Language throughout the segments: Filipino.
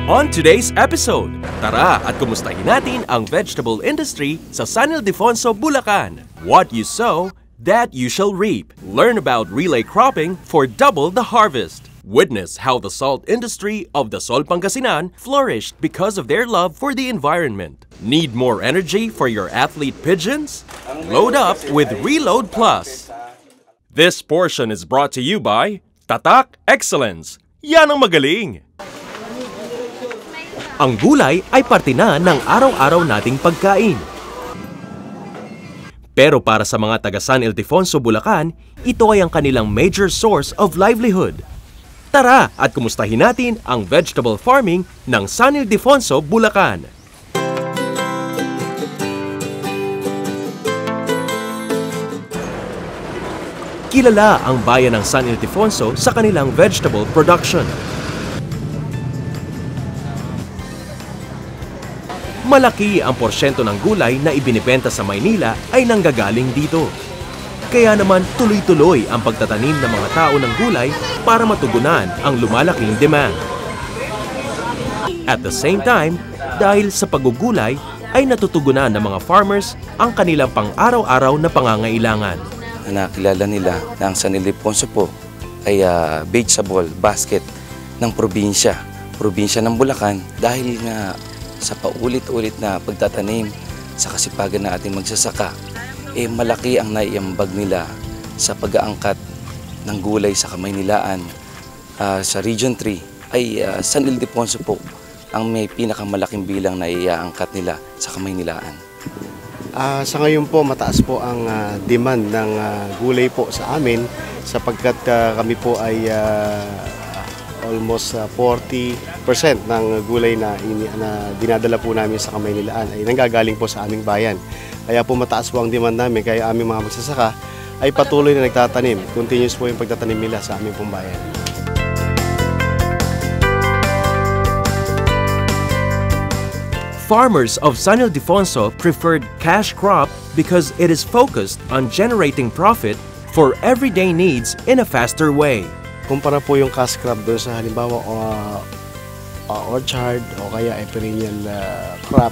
On today's episode, tara at kumustahin natin ang vegetable industry sa San Ildefonso, Bulacan. What you sow, that you shall reap. Learn about relay cropping for double the harvest. Witness how the salt industry of Dasol, Pangasinan flourished because of their love for the environment. Need more energy for your athlete pigeons? Load up with Reload Plus. This portion is brought to you by Tatak Excellence. Yan ang magaling! Ang gulay ay parte na ng araw-araw nating pagkain. Pero para sa mga taga San Ildefonso, Bulacan, ito ay ang kanilang major source of livelihood. Tara at kumustahin natin ang vegetable farming ng San Ildefonso, Bulacan. Kilala ang bayan ng San Ildefonso sa kanilang vegetable production. Malaki ang porsyento ng gulay na ibinibenta sa Maynila ay nanggagaling dito. Kaya naman tuloy-tuloy ang pagtatanim ng mga tao ng gulay para matugunan ang lumalaking demand. At the same time, dahil sa paggugulay ay natutugunan ng mga farmers ang kanilang pang-araw-araw na pangangailangan. Nakilala nila na ang San Ildefonso po ay vegetable basket ng probinsya ng Bulacan dahil nga sa paulit-ulit na pagtatanim sa kasipagan na ating magsasaka, malaki ang naiambag nila sa pag-aangkat ng gulay sa Kamaynilaan. Sa Region 3 ay San Ildefonso po ang may pinakamalaking bilang na iaangkat nila sa Kamaynilaan. Sa ngayon po, mataas po ang demand ng gulay po sa amin sapagkat kami po ay almost 40% ng gulay na dinadala po namin sa Kamaynilaan ay nanggagaling po sa aming bayan. Kaya po mataas po ang demand namin, kaya aming mga magsasaka ay patuloy na nagtatanim. Continuous po yung pagtatanim nila sa aming pong bayan. Farmers of San Ildefonso preferred cash crop because it is focused on generating profit for everyday needs in a faster way. Kumpara po yung cash crop doon sa halimbawa orchard o kaya perennial crop.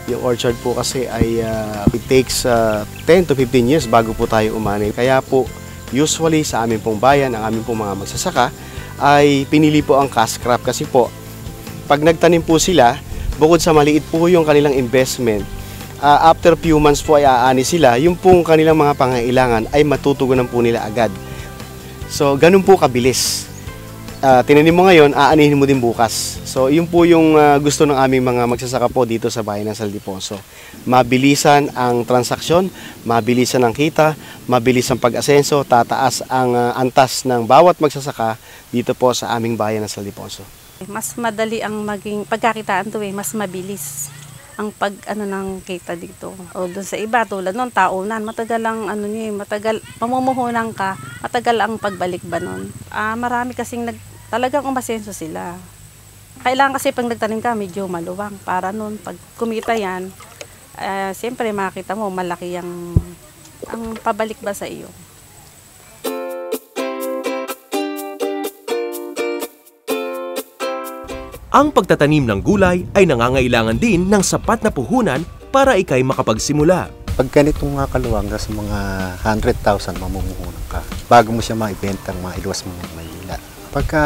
Yung orchard po kasi ay it takes 10 to 15 years bago po tayo umani. Kaya po usually sa amin pong bayan, ang aming pong mga magsasaka ay pinili po ang cash crop kasi po pag nagtanim po sila, bukod sa maliit po yung kanilang investment, after few months po ay aani sila, yung pong kanilang mga pangailangan ay matutugunan po nila agad. So, ganun po kabilis. Tinanim mo ngayon, aanihin mo din bukas. So, yun po yung gusto ng aming mga magsasaka po dito sa bayan ng San Ildefonso. Mabilisan ang transaksyon, mabilisan ang kita, mabilis ang pag-asenso, tataas ang antas ng bawat magsasaka dito po sa aming bayan ng San Ildefonso. Mas madali ang maging pagkakitaan to mas mabilis ang ng kita dito. O doon sa iba tulad noon taunan, matagal ang matagal mamumuhunan ka, matagal ang pagbalik ba noon. Marami kasing talagang umasenso sila. Kailangan kasi pag nagtanim ka medyo maluwang para noon pag kumita yan, siyempre makita mo malaki ang pabalik ba sa iyo. Ang pagtatanim ng gulay ay nangangailangan din ng sapat na puhunan para ikay makapagsimula. Pag ganito nga kaluwang sa mga 100,000 mamumuhunan ka bago mo siya maibenta, mailuwas mo ng Maynila. Pagka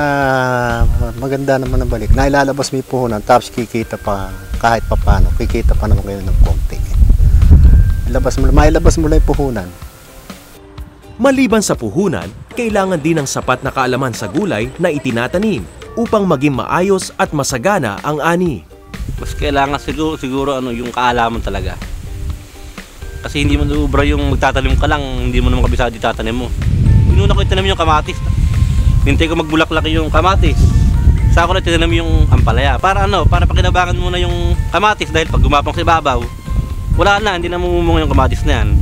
maganda naman ang balik, nailalabas mo yung puhunan tapos kikita pa kahit pa paano, kikita pa naman kayo ng konti. Mailabas mo lang yung puhunan. Maliban sa puhunan, kailangan din ng sapat na kaalaman sa gulay na itinatanim upang maging maayos at masagana ang ani. Mas kailangan siguro yung kaalaman talaga. Kasi hindi mo ubra yung magtatanim ka lang, hindi mo naman kabisado itatanim mo. Inuna ko itanim yung kamatis. Hintay ko magbulaklak yung kamatis. Sa ako na tinanim yung ampalaya. Para pakinabangan mo na yung kamatis dahil pag gumapang sa ibabaw, wala na, hindi na mumumong yung kamatis na yan.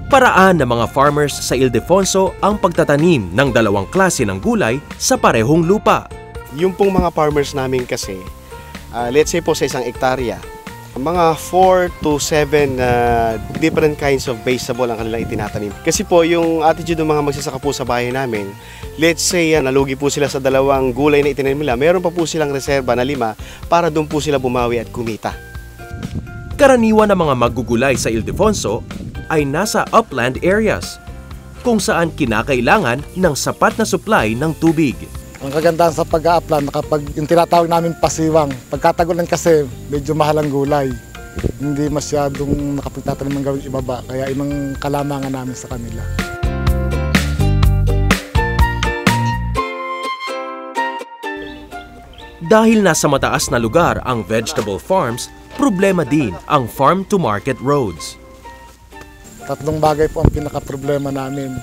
Paraan ng mga farmers sa Ildefonso ang pagtatanim ng dalawang klase ng gulay sa parehong lupa. Yung pong mga farmers namin kasi, let's say po sa isang hektarya, Mga 4 to 7 different kinds of vegetable ang kanilang itinatanim. Kasi po yung attitude ng mga magsasaka po sa bahay namin, let's say nalugi po sila sa 2 gulay na itinanim nila, meron pa po silang reserba na 5 para doon po sila bumawi at kumita. Karaniwan ng mga maggugulay sa Ildefonso ay nasa upland areas, kung saan kinakailangan ng sapat na supply ng tubig. Ang kagandahan sa pag-a-upland, kapag yung tinatawag namin pasiwang, pagkatagulan kasi medyo mahal ang gulay. Hindi masyadong nakapagtatanim ng gawing ibaba, kaya imang kalamangan namin sa kanila. Dahil nasa mataas na lugar ang vegetable farms, problema din ang farm-to-market roads. 3 bagay po ang pinaka-problema namin.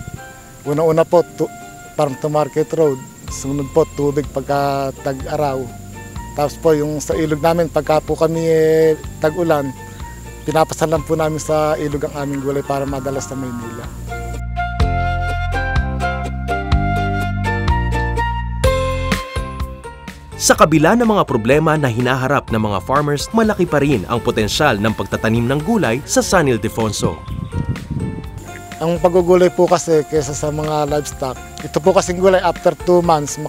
Una-una po, farm-to-market road. Sunod po, tubig pagka tag-araw. Tapos po, yung sa ilog namin, pagka po kami tag-ulan, pinapasalan po namin sa ilog ang aming gulay para madala sa Maynila. Sa kabila ng mga problema na hinaharap ng mga farmers, malaki pa rin ang potensyal ng pagtatanim ng gulay sa San Ildefonso. Ang paggugulay po kasi kaysa sa mga livestock, ito po kasing gulay after 2 months,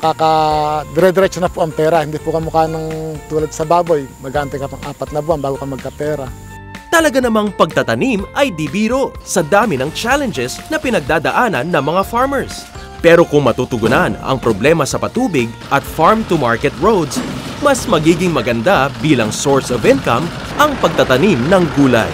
dire-diretso na po ang pera. Hindi po kamukha ng tulad sa baboy, mag-aantay ka pang 4 na buwan bago ka magkapera. Talaga namang pagtatanim ay di biro sa dami ng challenges na pinagdadaanan ng mga farmers. Pero kung matutugunan ang problema sa patubig at farm-to-market roads, mas magiging maganda bilang source of income ang pagtatanim ng gulay.